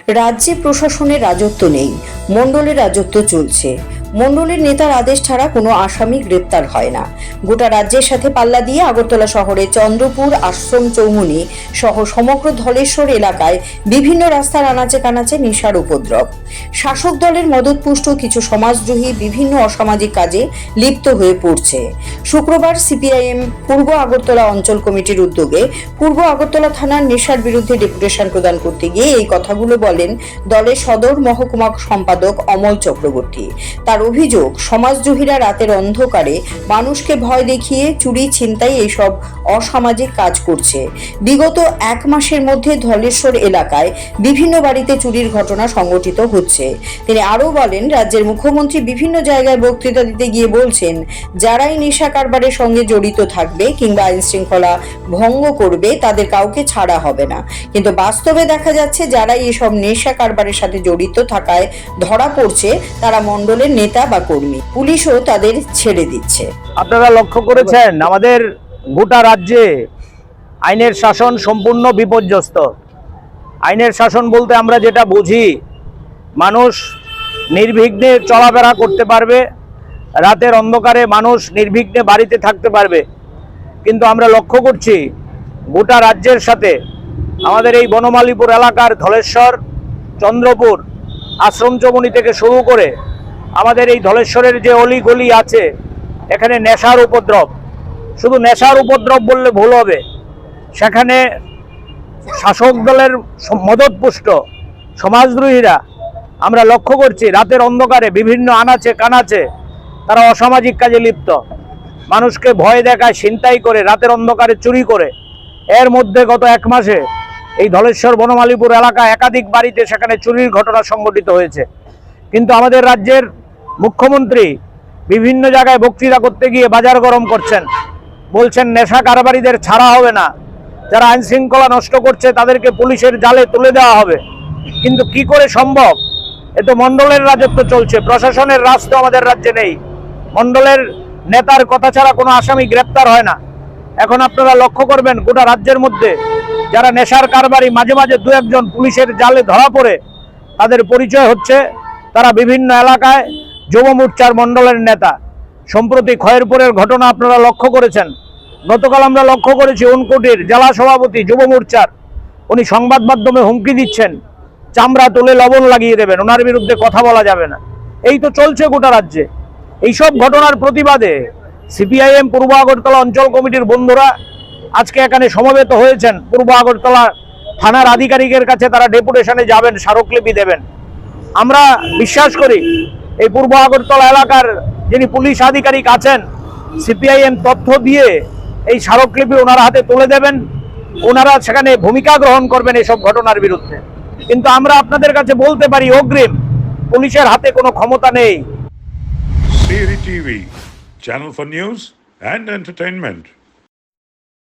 রাজ্যে প্রশাসনের রাজত্ব নেই, মণ্ডলের রাজত্ব চলছে। মণ্ডলের নেতার আদেশ ছাড়া কোনো আসামি গ্রেপ্তার হয় না। গোটা রাজ্যের সাথে পাল্লা দিয়ে আগরতলা শহরে চন্দ্রপুর, আশ্রম চৌমুহনী সহ সমগ্র ধলেশ্বর এলাকায় বিভিন্ন রাস্তার আনাচে কানাচে নেশার উপদ্রব। শাসক দলের মদতপুষ্ট কিছু সমাজদ্রোহী বিভিন্ন অসামাজিক কাজে লিপ্ত হয়ে পড়ছে। শুক্রবার সিপিআইএম পূর্ব আগরতলা অঞ্চল কমিটির উদ্যোগে পূর্ব আগরতলা থানার নেশার বিরুদ্ধে ডেপুটেশন প্রদান করতে গিয়ে এই কথাগুলো বলেন দলের সদর মহকুমা সম্পাদক অমল চক্রবর্তী। তার অভিযোগ, সমাজদ্রোহীরা রাতের অন্ধকারে মানুষকে ভয় দেখিয়ে চুরি, ছিনতাই এইসব অসামাজিক কাজ করছে। বিগত এক মাসের মধ্যে ধলেশ্বর এলাকায় বিভিন্ন বাড়িতে চুরির ঘটনা সংঘটিত হচ্ছে। তিনি আরও বলেন, রাজ্যের মুখ্যমন্ত্রী বিভিন্ন জায়গায় বক্তৃতা দিতে গিয়ে বলছেন, যারাই নেশা কারবারের সঙ্গে জড়িত থাকবে কিংবা আইন শৃঙ্খলা ভঙ্গ করবে তাদের কাউকে ছাড়া হবে না। কিন্তু বাস্তবে দেখা যাচ্ছে যারাই এসব নেশা কারবারের সাথে জড়িত থাকায় ধরা পড়ছে তারা মণ্ডলের নেতা বা কর্মী। পুলিশও তাদের ছেড়ে দিচ্ছে। আপনারা লক্ষ্য করেছেন আমাদের গোটা রাজ্যে আইনের শাসন সম্পূর্ণ বিপর্যস্ত। আইনের শাসন বলতে আমরা যেটা বুঝি, মানুষ নির্বিঘ্নে চলাফেরা করতে পারবে, রাতের অন্ধকারে মানুষ নির্বিঘ্নে বাড়িতে থাকতে পারবে। কিন্তু আমরা লক্ষ্য করছি গোটা রাজ্যের সাথে আমাদের এই বনমালীপুর এলাকার ধলেশ্বর, চন্দ্রপুর, আশ্রম চৌমুহনী থেকে শুরু করে আমাদের এই ধলেশ্বরের যে অলি গলি আছে, এখানে নেশার উপদ্রব। শুধু নেশার উপদ্রব বললে ভুল হবে, সেখানে শাসক দলের মদতপুষ্ট সমাজদ্রোহীরা আমরা লক্ষ্য করছি রাতের অন্ধকারে বিভিন্ন আনাচে কানাচে তারা অসামাজিক কাজে লিপ্ত। মানুষকে ভয় দেখায়, ছিনতাই করে, রাতের অন্ধকারে চুরি করে। এর মধ্যে গত এক মাসে এই ধলেশ্বর বনমালীপুর এলাকায় একাধিক বাড়িতে সেখানে চুরির ঘটনা সংঘটিত হয়েছে। কিন্তু আমাদের রাজ্যের মুখ্যমন্ত্রী বিভিন্ন জায়গায় বক্তৃতা করতে গিয়ে বাজার গরম করছেন, বলছেন নেশা কারবারিদের ছাড়া হবে না, যারা আইন শৃঙ্খলা নষ্ট করছে তাদেরকে পুলিশের জালে তুলে দেওয়া হবে। কিন্তু কি করে সম্ভব? এ তো মণ্ডলের রাজত্ব চলছে, প্রশাসনের রাজ তো আমাদের রাজ্যে নেই। মণ্ডলের নেতার কথা ছাড়া কোনো আসামি গ্রেপ্তার হয় না। এখন আপনারা লক্ষ্য করবেন গোটা রাজ্যের মধ্যে যারা নেশার কারবারি মাঝে মাঝে দু একজন পুলিশের জালে ধরা পড়ে, তাদের পরিচয় হচ্ছে তারা বিভিন্ন এলাকায় যুব মোর্চার মণ্ডলের নেতা। সম্প্রতি খয়েরপুরের ঘটনা আপনারা লক্ষ্য করেছেন। গতকাল আমরা লক্ষ্য করেছি ঊনকোটির জেলা সভাপতি যুব মোর্চার, উনি সংবাদ মাধ্যমে হুমকি দিচ্ছেন, চামড়া তুলে লবণ লাগিয়ে দেবেন, ওনার বিরুদ্ধে কথা বলা যাবে না। এই তো চলছে গোটা রাজ্যে। এইসব ঘটনার প্রতিবাদে সিপিআইএম পূর্ব আগরতলা অঞ্চল কমিটির বন্ধুরা আজকে এখানে সমবেত হয়েছেন। পূর্ব আগরতলা থানার আধিকারিকের কাছে তারা ডেপুটেশনে যাবেন, স্মারকলিপি দেবেন। আমরা বিশ্বাস করি এই পূর্ব আগরতলা এলাকার যিনি পুলিশ আধিকারিক আছেন, সিপিআইএম তথ্য দিয়ে এই স্মারকলিপি ওনার হাতে তুলে দেবেন, ওনারা সেখানে ভূমিকা গ্রহণ করবেন এসব ঘটনার বিরুদ্ধে। কিন্তু আমরা আপনাদের কাছে বলতে পারি অগ্রিম, পুলিশের হাতে কোনো ক্ষমতা নেই। Siri TV, channel for news and entertainment.